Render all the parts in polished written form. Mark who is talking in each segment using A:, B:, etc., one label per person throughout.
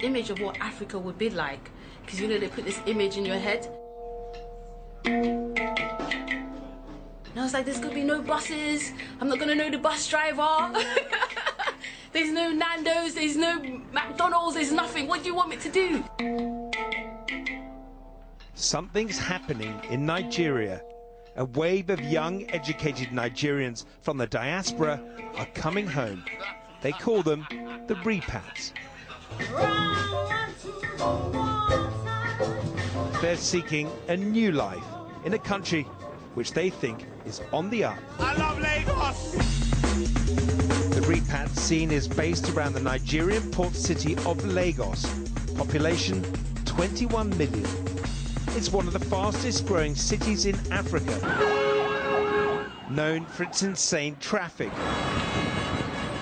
A: image of what Africa would be like. Because, you know, they put this image in your head. And I was like, there's going to be no buses. I'm not going to know the bus driver. There's no Nando's, there's no McDonald's, there's nothing. What do you want me to do?
B: Something's happening in Nigeria. A wave of young, educated Nigerians from the diaspora are coming home. They call them the repats. They're seeking a new life in a country which they think is on the up.
C: I love Lagos!
B: The repats scene is based around the Nigerian port city of Lagos. Population 21 million. It's one of the fastest growing cities in Africa. Known for its insane traffic,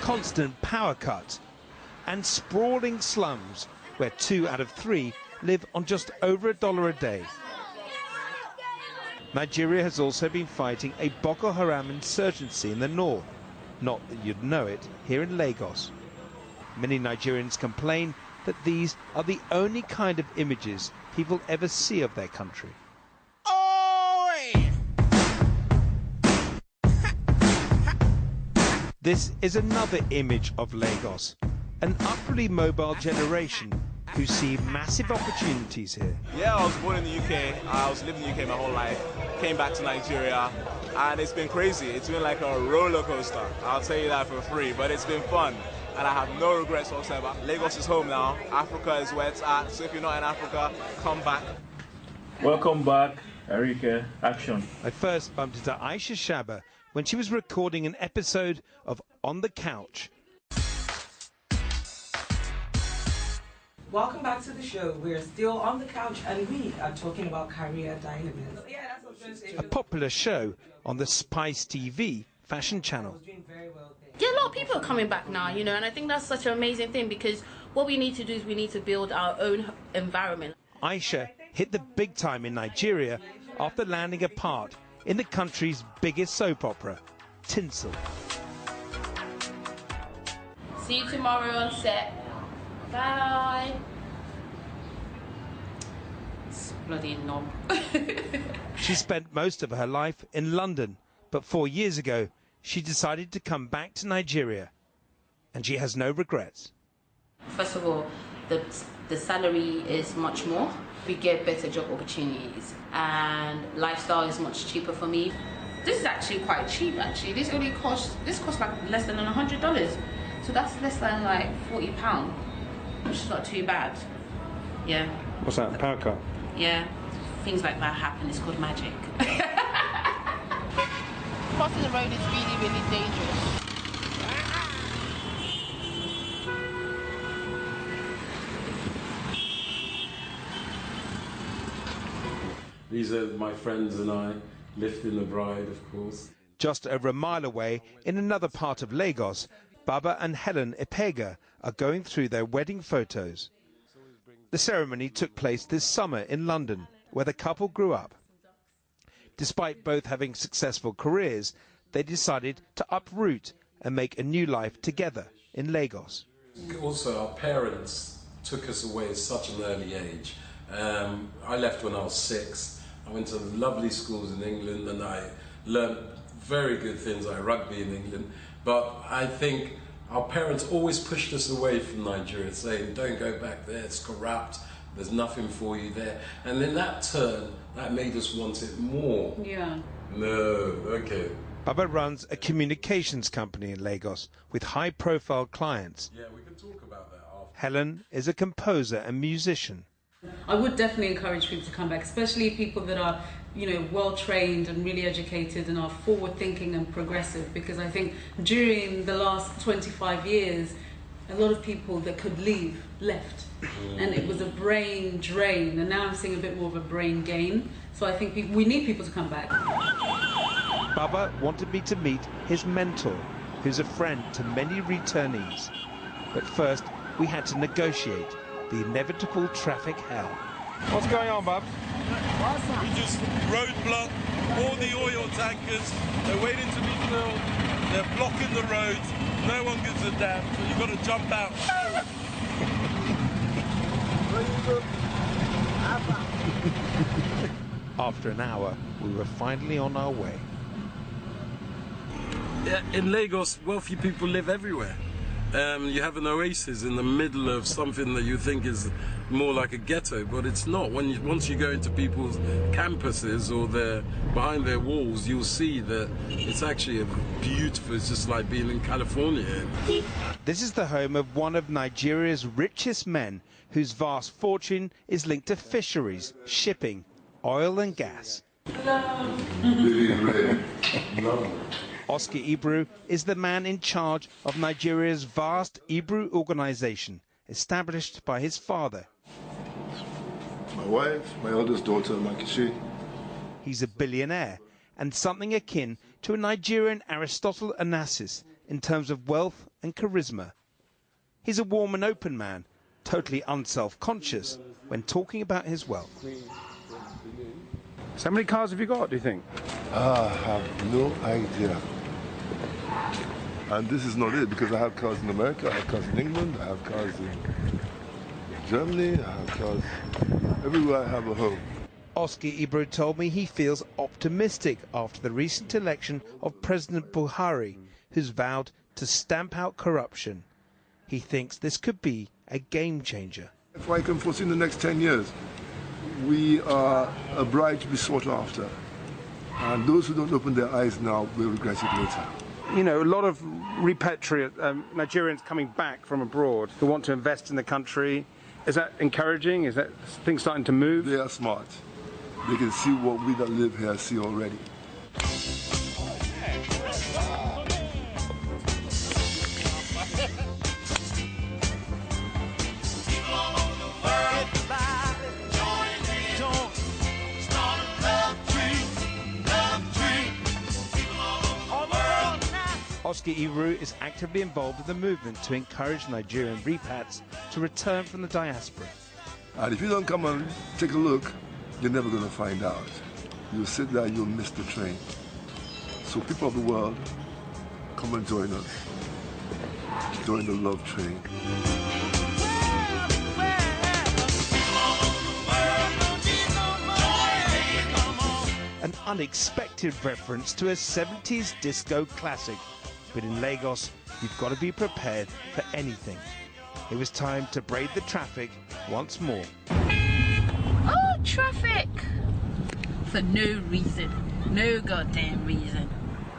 B: constant power cuts, and sprawling slums where 2 out of 3 live on just over $1 a day. Nigeria has also been fighting a Boko Haram insurgency in the north. Not that you'd know it here in Lagos. Many Nigerians complain that these are the only kind of images people ever see of their country. This is another image of Lagos, an upwardly mobile generation who see massive opportunities here.
D: Yeah, I was born in the UK. I was living in the UK my whole life. Came back to Nigeria, and it's been crazy. It's been like a roller coaster. I'll tell you that for free, but it's been fun, and I have no regrets whatsoever. Lagos is home now. Africa is where it's at. So if you're not in Africa, come back.
E: Welcome back, Erika. Action.
B: I first bumped into Aisha Shaba when she was recording an episode of On the Couch.
F: Welcome back to the show. We're still on the couch and we are talking about career dynamism. Yeah, that's what I was going to say.
B: A popular show on the Spice TV fashion channel.
A: Yeah, a lot of people are coming back now, you know, and I think that's such an amazing thing because what we need to do is we need to build our own environment.
B: Aisha hit the big time in Nigeria after landing a part in the country's biggest soap opera, Tinsel.
A: See you tomorrow on set. Bye. It's bloody knob.
B: She spent most of her life in London, but 4 years ago she decided to come back to Nigeria, and she has no regrets.
A: First of all, the salary is much more. We get better job opportunities, and lifestyle is much cheaper for me. This is actually quite cheap. Actually, this costs like less than $100, so that's less than like £40. Which is not too bad. Yeah.
B: What's that, power cut?
A: Yeah. Things like that happen. It's called magic. Crossing the road is really, really dangerous.
G: These are my friends and I, lifting the bride, of course.
B: Just over a mile away, in another part of Lagos, Baba and Helen Ipega are going through their wedding photos. The ceremony took place this summer in London, where the couple grew up. Despite both having successful careers, they decided to uproot and make a new life together in Lagos.
G: Also, our parents took us away at such an early age. I left when I was 6. I went to lovely schools in England and I learned very good things like rugby in England. But I think our parents always pushed us away from Nigeria, saying, don't go back there, it's corrupt, there's nothing for you there. And in that turn, that made us want it more.
A: Yeah.
G: No, okay.
B: Baba runs a communications company in Lagos with high-profile clients.
G: Yeah, we can talk about that after.
B: Helen is a composer and musician.
H: I would definitely encourage people to come back, especially people that are, you know, well trained and really educated and are forward thinking and progressive, because I think during the last 25 years a lot of people that could leave left and it was a brain drain, and now I'm seeing a bit more of a brain gain. So I think we need people to come back.
B: Baba wanted me to meet his mentor, who's a friend to many returnees. But first we had to negotiate the inevitable traffic hell. What's going on, Bub?
C: We just roadblock all the oil tankers. They're waiting to be filled. They're blocking the roads. No one gives a damn. So you've got to jump out.
B: After an hour, we were finally on our way.
G: In Lagos, wealthy people live everywhere. You have an oasis in the middle of something that you think is more like a ghetto, but it's not. Once you go into people's campuses or behind their walls, you'll see that it's actually beautiful. It's just like being in California.
B: This is the home of one of Nigeria's richest men, whose vast fortune is linked to fisheries, shipping, oil and gas. Oscar Ibru is the man in charge of Nigeria's vast Ibru organization, established by his father.
I: My wife, my eldest daughter, Makishi.
B: He's a billionaire and something akin to a Nigerian Aristotle Onassis in terms of wealth and charisma. He's a warm and open man, totally unself-conscious when talking about his wealth.
J: So how many cars have you got, do you think?
I: I have no idea. And this is not it, because I have cars in America, I have cars in England, I have cars in Germany, I have cars everywhere I have a home.
B: Oscar Ibru told me he feels optimistic after the recent election of President Buhari, who's vowed to stamp out corruption. He thinks this could be a game changer.
I: If I can foresee in the next 10 years, we are a bride to be sought after. And those who don't open their eyes now will regret it later.
J: You know, a lot of repatriate Nigerians coming back from abroad who want to invest in the country. Is that encouraging? Is that things starting to move?
I: They are smart. They can see what we that live here see already.
B: Oscar Ibru is actively involved in the movement to encourage Nigerian repats to return from the diaspora.
I: And if you don't come and take a look, you're never going to find out. You'll sit there, you'll miss the train. So people of the world, come and join us. Join the love train.
B: An unexpected reference to a 70s disco classic. But in Lagos, you've got to be prepared for anything. It was time to braid the traffic once more.
A: Oh, traffic! For no reason. No goddamn reason.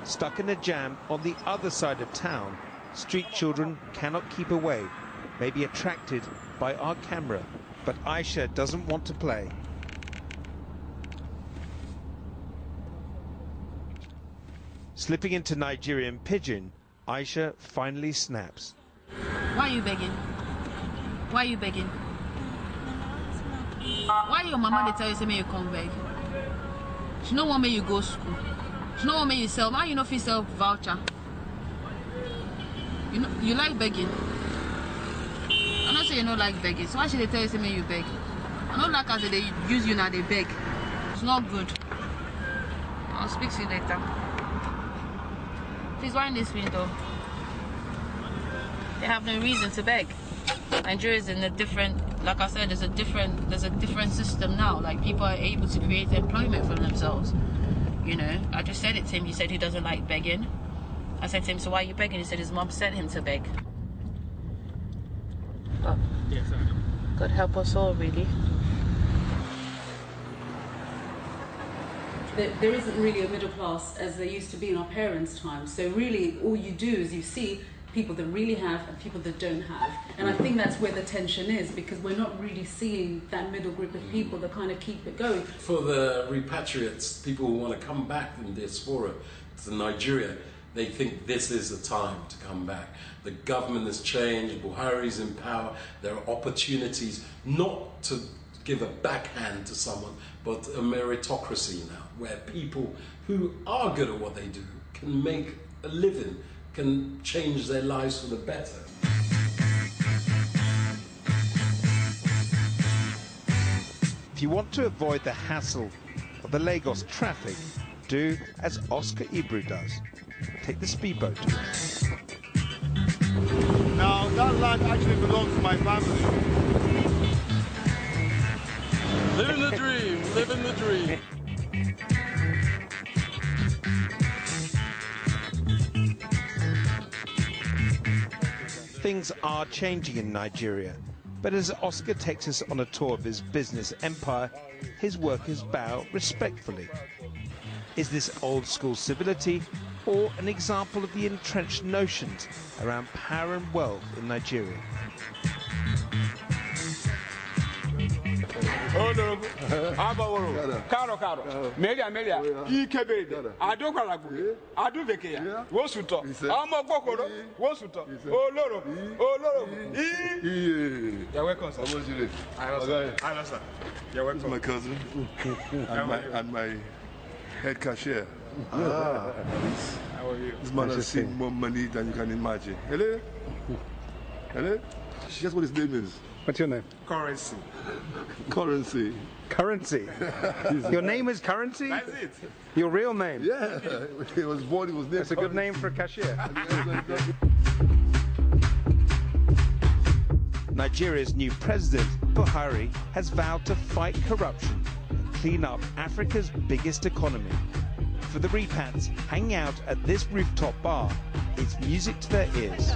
B: Stuck in a jam on the other side of town, street children cannot keep away, may be attracted by our camera. But Aisha doesn't want to play. Slipping into Nigerian pidgin, Aisha finally snaps.
A: Why are you begging? Why are you begging? Why your mama they tell you say me you come beg? She don't want me you go school. She don't want me you sell. Why you know if you sell voucher? You know you like begging. I don't say you don't like begging. So why should they tell you say me you beg? I don't like how they use you now they beg. It's not good. I'll speak to you later. Please wind this window. They have no reason to beg. Nigeria is in a different, like I said, there's a different system now. Like people are able to create employment for themselves. You know, I just said it to him. He said he doesn't like begging. I said to him, so why are you begging? He said his mom sent him to beg. But God help us all, really.
H: There isn't really a middle class as there used to be in our parents' time. So really, all you do is you see people that really have and people that don't have. And I think that's where the tension is, because we're not really seeing that middle group of people that kind of keep it going.
G: For the repatriates, people who want to come back in diaspora to Nigeria, they think this is the time to come back. The government has changed, Buhari's in power, there are opportunities not to give a backhand to someone, but a meritocracy now, where people who are good at what they do can make a living, can change their lives for the better.
B: If you want to avoid the hassle of the Lagos traffic, do as Oscar Ibru does. Take the speedboat.
I: Now, that land actually belongs to my family.
C: Living the dream, living the dream.
B: Things are changing in Nigeria, but as Oscar takes us on a tour of his business empire, his workers bow respectfully. Is this old school civility or an example of the entrenched notions around power and wealth in Nigeria?
K: Honorable, Abaworo, Karo, Melia, Ikebe, Adokalabu, Aduveke, Wosuto, Amokoro, Wosuto, Oh Loro, You're welcome, sir. I know, sir. You're welcome.
I: My cousin and my head cashier.
K: How are you?
I: This man has seen more money than you can imagine. Hello? Hello? Guess what his name is?
J: What's your name?
K: Currency.
I: Currency.
J: Currency. Your name is Currency?
K: That's it.
J: Your real name?
I: Yeah. He was born, he was named.
J: That's a good name for a cashier.
B: Nigeria's new president, Buhari, has vowed to fight corruption and clean up Africa's biggest economy. For the repats hanging out at this rooftop bar, it's music to their ears.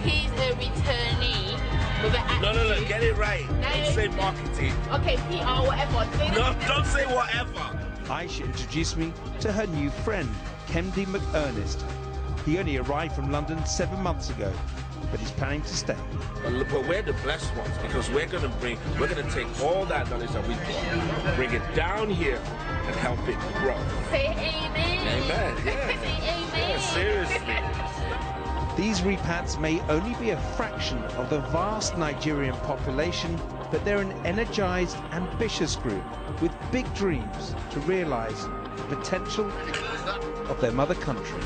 A: He's a returnee with an attitude.
L: No, get it right. Don't say marketing.
A: Okay, PR, whatever.
L: No, don't say whatever.
B: Aisha introduced me to her new friend, Kemdi McErnest. He only arrived from London 7 months ago, but he's planning to stay.
L: But we're the blessed ones because we're gonna take all that knowledge that we've got, bring it down here, and help it grow.
A: Say amen.
L: Amen. Yeah.
A: Say amen.
L: Yeah, seriously.
B: These repats may only be a fraction of the vast Nigerian population, but they're an energized, ambitious group with big dreams to realize the potential of their mother country.